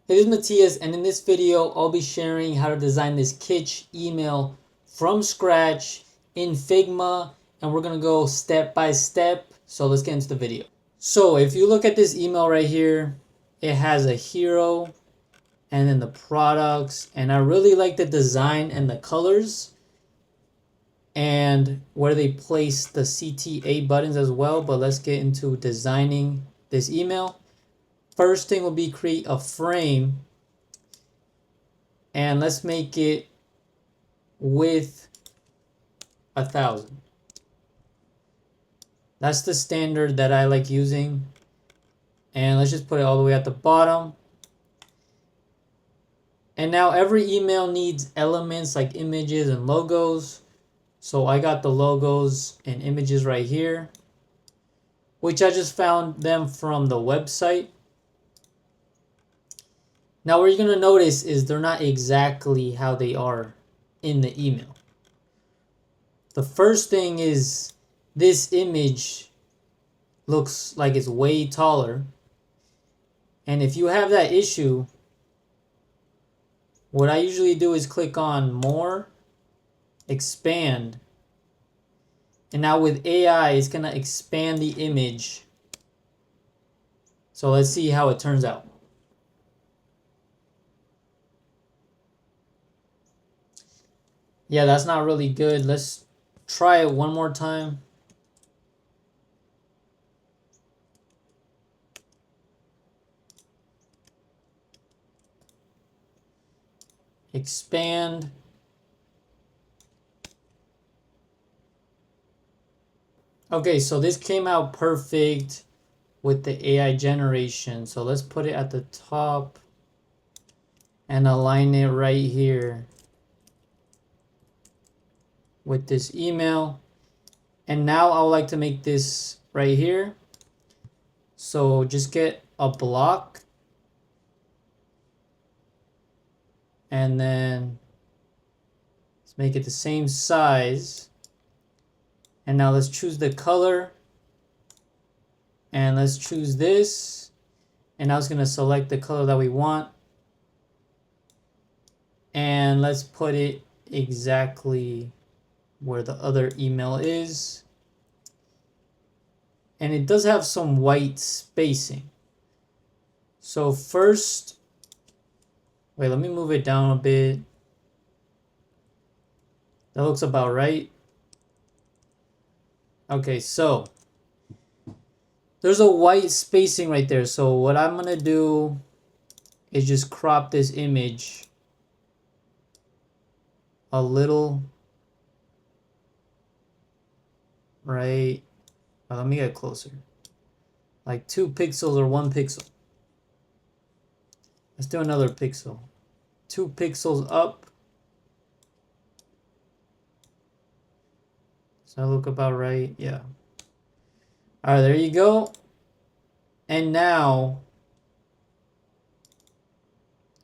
Hey, this is Matias, and in this video, I'll be sharing how to design this Kitsch email from scratch in Figma, and we're gonna go step by step. So let's get into the video. So if you look at this email right here, it has a hero and then the products, and I really like the design and the colors and where they place the CTA buttons as well. But let's get into designing this email. First thing will be create a frame, and let's make it width 1,000. That's the standard that I like using. And let's just put it all the way at the bottom. And now every email needs elements like images and logos. So I got the logos and images right here, which I just found them from the website. Now what you're going to notice is they're not exactly how they are in the email. The first thing is this image looks like it's way taller. And if you have that issue, what I usually do is click on more, expand. And now with AI, it's going to expand the image. So let's see how it turns out. Yeah, that's not really good. Let's try it one more time. Expand. Okay, so this came out perfect with the AI generation. So let's put it at the top and align it right here with this email. And now I would like to make this right here. So just get a block and then let's make it the same size. And now let's choose the color and let's choose this. And now it's going to select the color that we want. And let's put it exactly where the other email is. And it does have some white spacing. So first, wait, let me move it down a bit. That looks about right. Okay, so there's a white spacing right there. So what I'm gonna do is just crop this image a little. Right. Let me get closer. Like 2 pixels or 1 pixel. Let's do another pixel. 2 pixels up. Does that look about right? Yeah. All right, there you go. And now,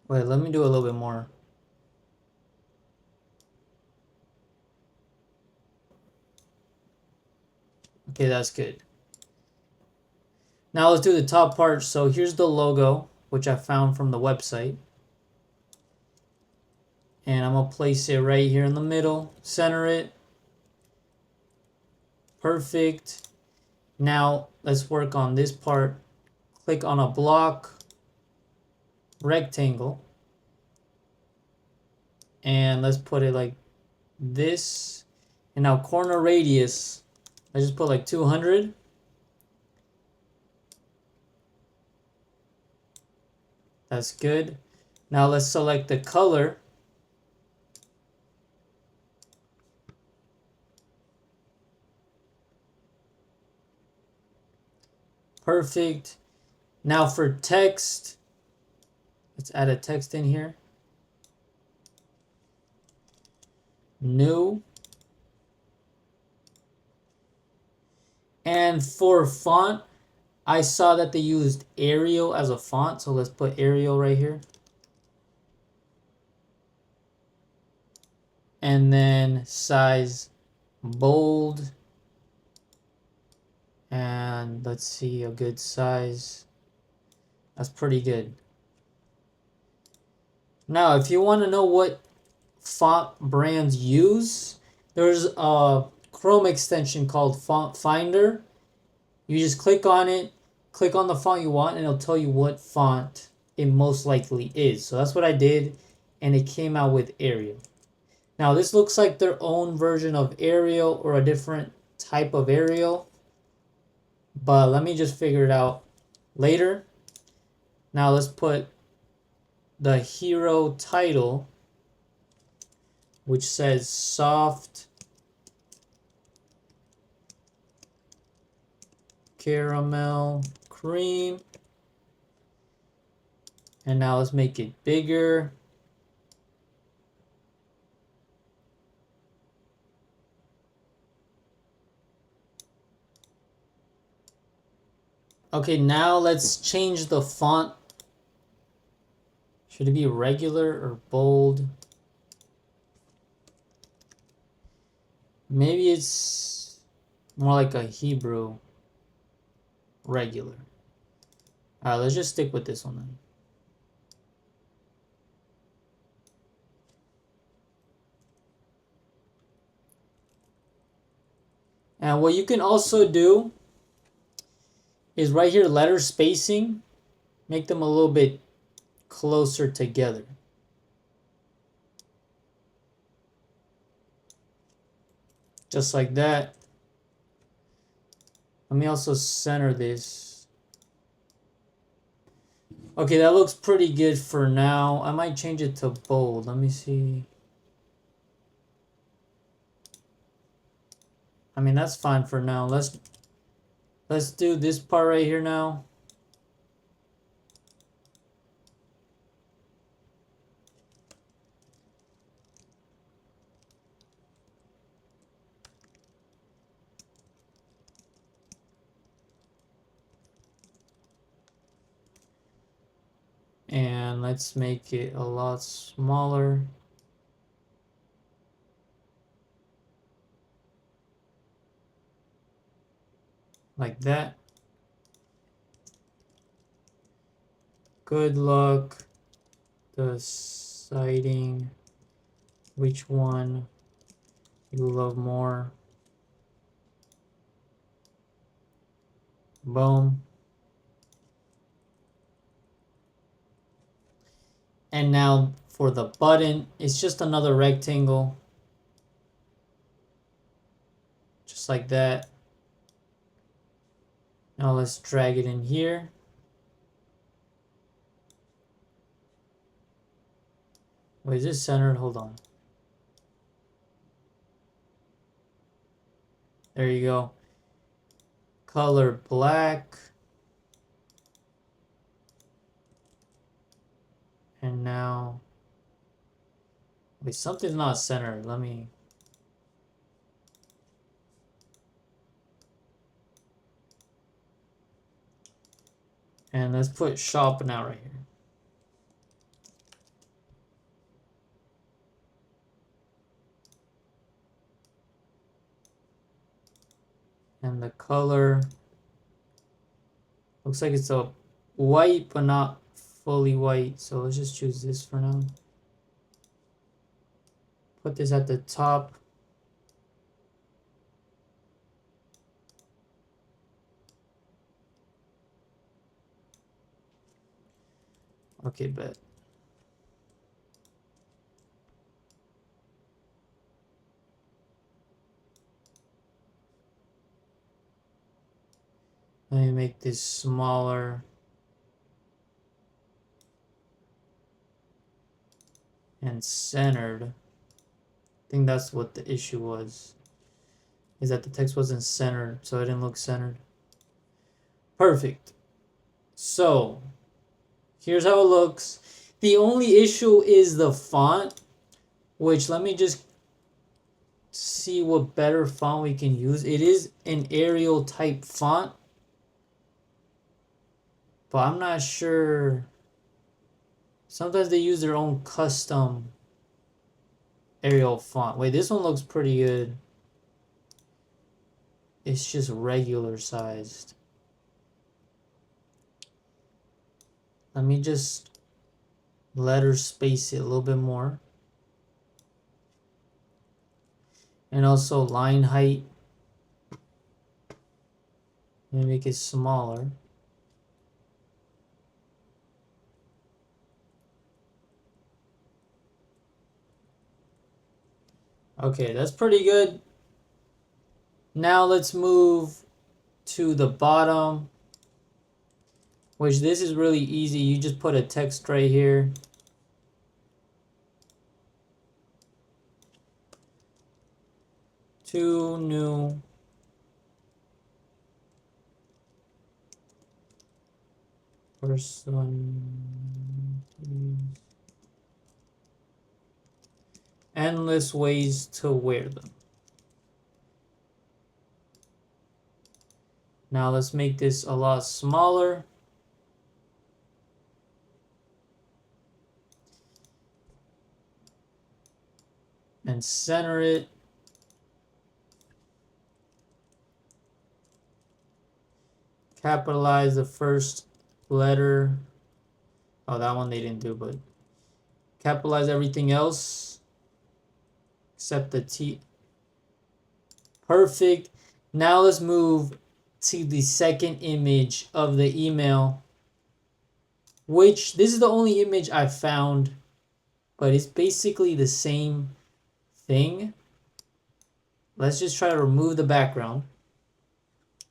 wait, let me do a little bit more. Okay, that's good. Now let's do the top part. So here's the logo, which I found from the website. And I'm going to place it right here in the middle. Center it. Perfect. Now let's work on this part. Click on a block, rectangle. And let's put it like this. And now corner radius, I just put like 200. That's good. Now let's select the color. Perfect. Now for text, let's add a text in here. New. And for font, I saw that they used Arial as a font, so let's put Arial right here. And then size bold. And let's see, a good size. That's pretty good. Now, if you want to know what font brands use, there's a Chrome extension called Font Finder. You just click on it, click on the font you want, and it'll tell you what font it most likely is. So that's what I did, and it came out with Arial. Now this looks like their own version of Arial or a different type of Arial, but let me just figure it out later. Now let's put the hero title, which says soft caramel cream. And now let's make it bigger. Okay, now let's change the font. Should it be regular or bold? Maybe it's more like a Hebrew regular. Alright, let's just stick with this one then. And what you can also do is right here, letter spacing, make them a little bit closer together. Just like that. Let me also center this. Okay, that looks pretty good for now. I might change it to bold. Let me see. I mean, that's fine for now. Let's do this part right here now. And let's make it a lot smaller. Like that. Good luck deciding which one you love more. Boom. And now for the button, it's just another rectangle. Just like that. Now let's drag it in here. Wait, is this centered? Hold on. There you go. Color black. And now, wait, something's not centered. Let me. And let's put sharpen out right here. And the color looks like it's a white, but not fully white. So let's just choose this for now. Put this at the top. Okay, bet. Let me make this smaller. And centered. I think that's what the issue was. Is that the text wasn't centered, so it didn't look centered. Perfect. So, here's how it looks. The only issue is the font, which let me just see what better font we can use. It is an Arial type font, but I'm not sure. Sometimes they use their own custom Arial font. Wait, this one looks pretty good. It's just regular sized. Let me just letter space it a little bit more. And also line height. Make it smaller. Okay, that's pretty good. Now let's move to the bottom, which this is really easy. You just put a text right here. To new person. Endless ways to wear them. Now let's make this a lot smaller. And center it. Capitalize the first letter. Oh, that one they didn't do, but capitalize everything else except the T. Perfect. Now let's move to the second image of the email, which this is the only image I found, but it's basically the same thing. Let's just try to remove the background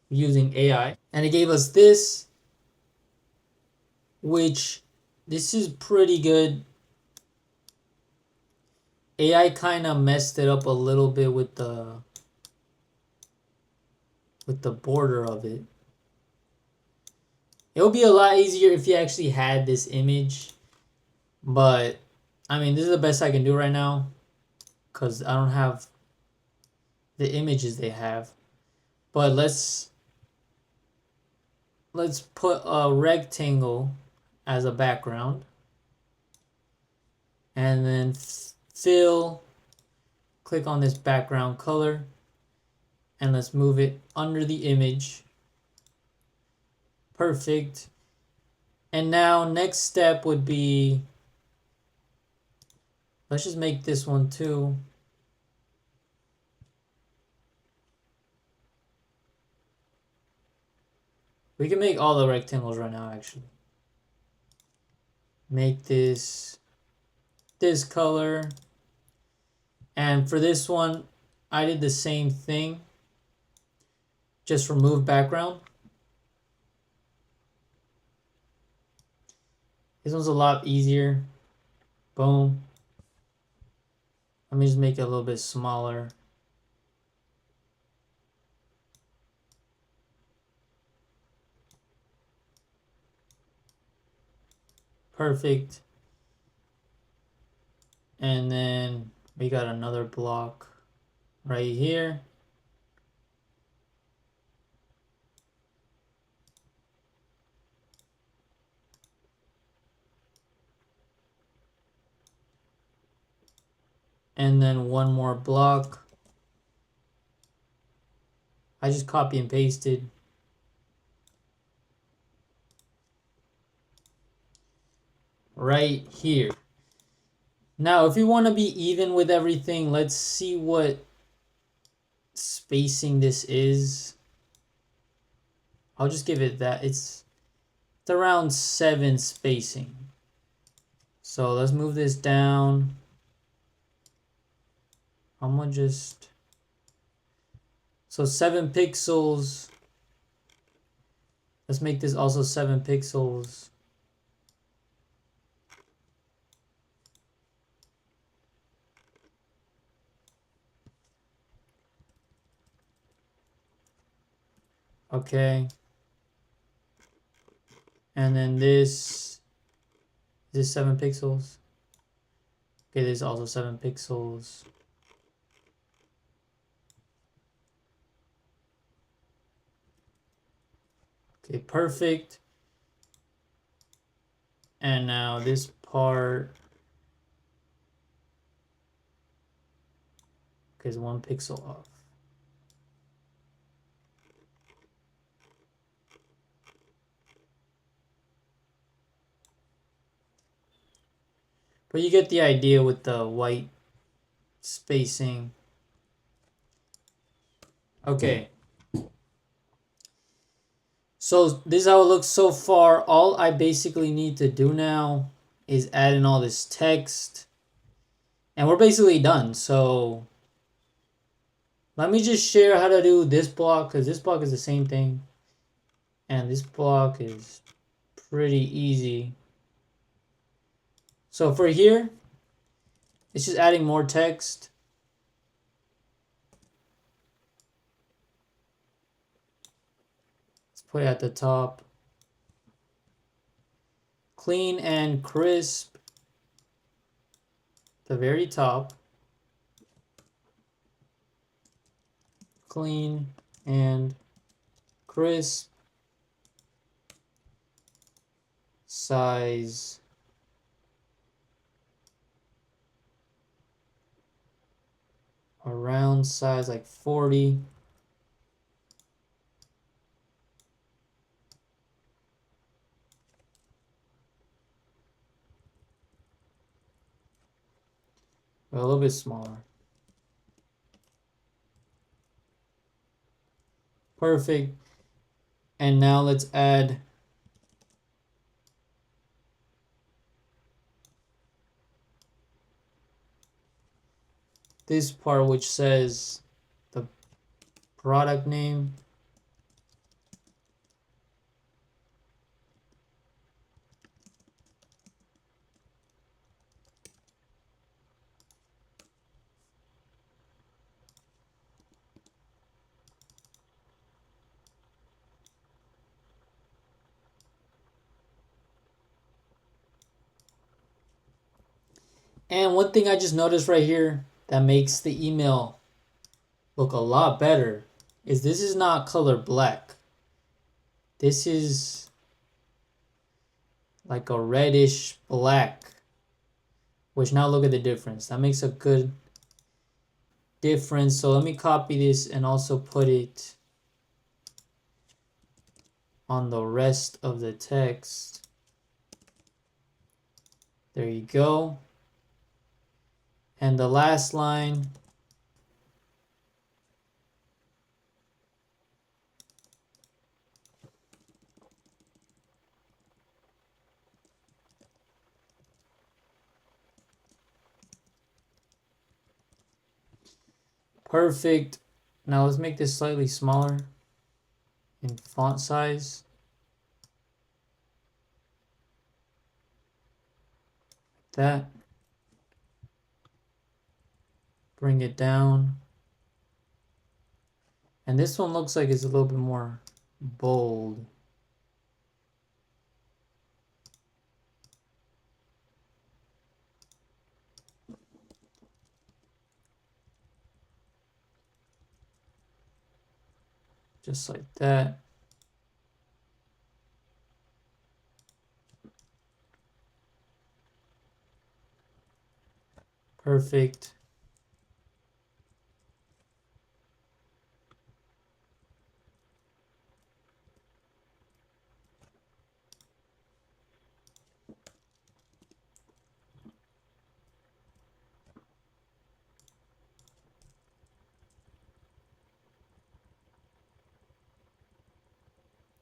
using AI. And it gave us this, which this is pretty good. AI kind of messed it up a little bit with the border of it. It would be a lot easier if you actually had this image, but I mean, this is the best I can do right now because I don't have the images they have. But let's put a rectangle as a background, and then fill, click on this background color, and let's move it under the image. Perfect. And now next step would be, let's just make this one too. We can make all the rectangles right now, actually. Make this color. And for this one, I did the same thing. Just remove background. This one's a lot easier. Boom. Let me just make it a little bit smaller. Perfect. And then we got another block right here. And then one more block. I just copy and pasted. Right here. Now, if you want to be even with everything, let's see what spacing this is. I'll just give it that. It's around 7 spacing. So let's move this down. I'm gonna just, so 7 pixels. Let's make this also 7 pixels. Okay. And then this 7 pixels. Okay, this is also 7 pixels. Okay, perfect. And now this part, okay, is 1 pixel off. But you get the idea with the white spacing. Okay. So this is how it looks so far. All I basically need to do now is add in all this text. And we're basically done. So let me just share how to do this block, because this block is the same thing. And this block is pretty easy. So for here, it's just adding more text. Let's put it at the top. Clean and crisp. The very top. Clean and crisp. Size. Around size like 40. A little bit smaller. Perfect. And now let's add this part which says the product name. And one thing I just noticed right here that makes the email look a lot better is this is not color black. This is like a reddish black, which now look at the difference. That makes a good difference. So let me copy this and also put it on the rest of the text. There you go. And the last line, perfect. Now let's make this slightly smaller in font size. Like that. Bring it down. And this one looks like it's a little bit more bold. Just like that. Perfect.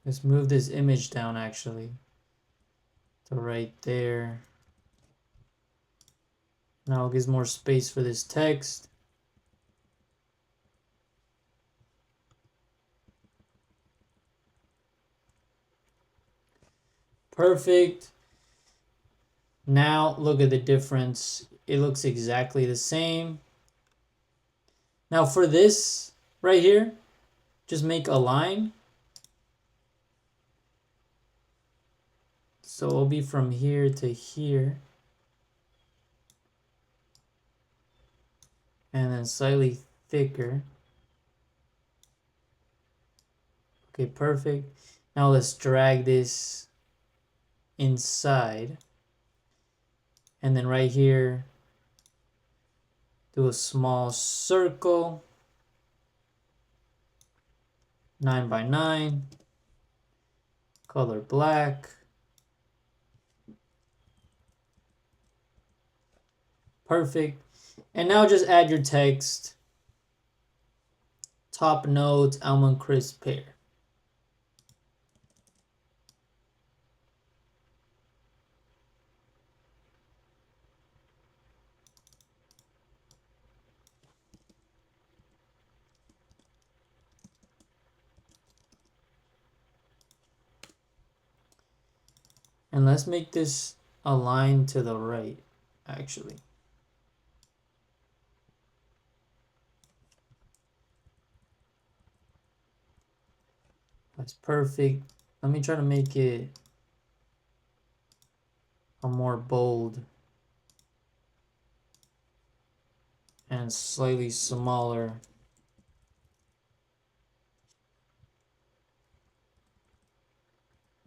Let's move this image down actually to right there. Now it gives more space for this text. Perfect. Now look at the difference. It looks exactly the same. Now for this right here, just make a line. So it'll be from here to here. And then slightly thicker. Okay, perfect. Now let's drag this inside. And then right here, do a small circle. 9 by 9. Color black. Perfect. And now just add your text. Top notes, almond crisp pear. And let's make this align to the right, actually. That's perfect. Let me try to make it a more bold and slightly smaller.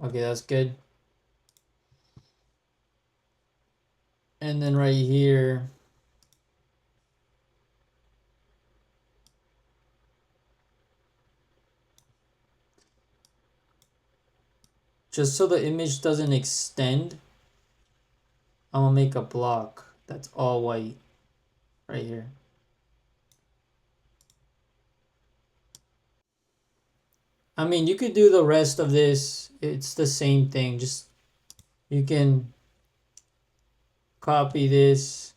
Okay, that's good. And then right here, just so the image doesn't extend, I'm gonna make a block that's all white right here. I mean, you could do the rest of this. It's the same thing. Just you can copy this,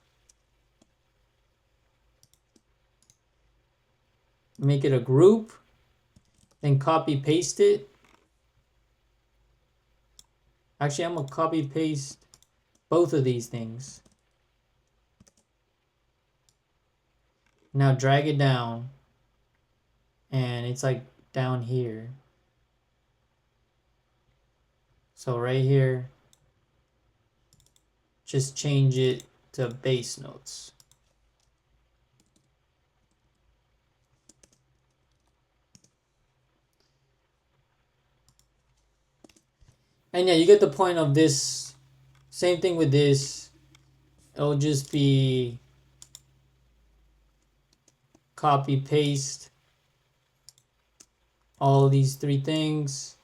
make it a group, then copy paste it. Actually, I'm gonna copy paste both of these things. Now drag it down, and it's like down here. So right here, just change it to base notes. And yeah, you get the point of this. Same thing with this. It'll just be copy paste all these three things,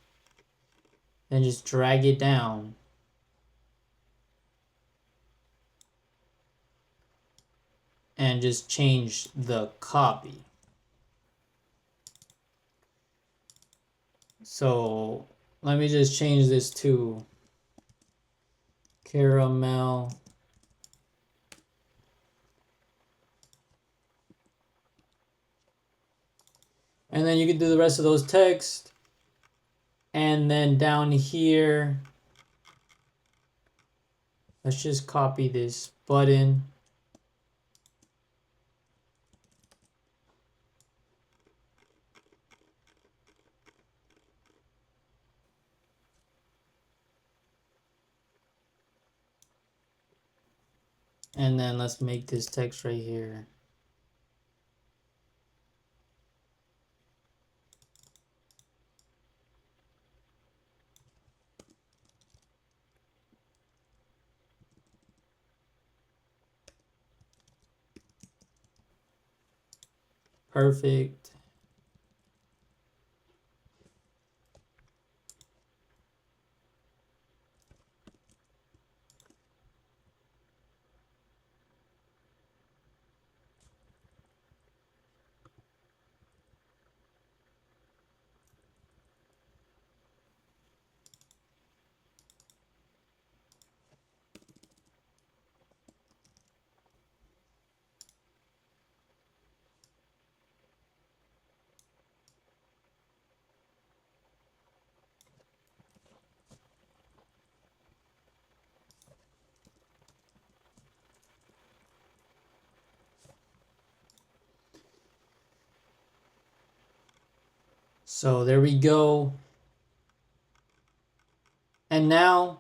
then just drag it down. And just change the copy. So let me just change this to caramel. And then you can do the rest of those text. And then down here, let's just copy this button. And then let's make this text right here. Perfect. So there we go. And now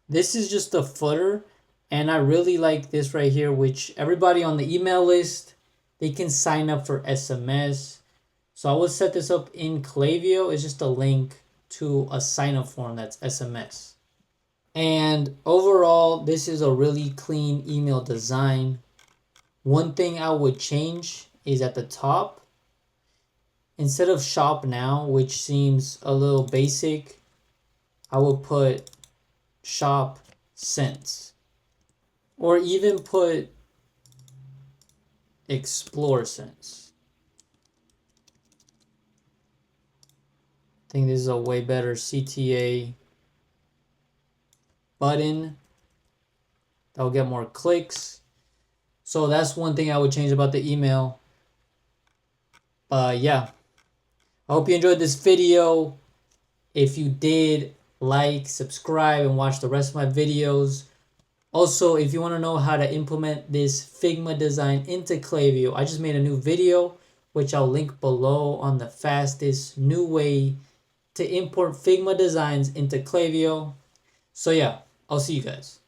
this is just the footer. And I really like this right here, which everybody on the email list, they can sign up for SMS. So I will set this up in Klaviyo. It's just a link to a sign up form that's SMS. And overall, this is a really clean email design. One thing I would change is at the top, instead of shop now, which seems a little basic, I will put shop since. or even put Explore Sense. I think this is a way better CTA button. That'll get more clicks. So that's one thing I would change about the email. Yeah. I hope you enjoyed this video. If you did, like, subscribe, and watch the rest of my videos. Also, if you want to know how to implement this Figma design into Klaviyo, I just made a new video, which I'll link below, on the fastest new way to import Figma designs into Klaviyo. So yeah, I'll see you guys.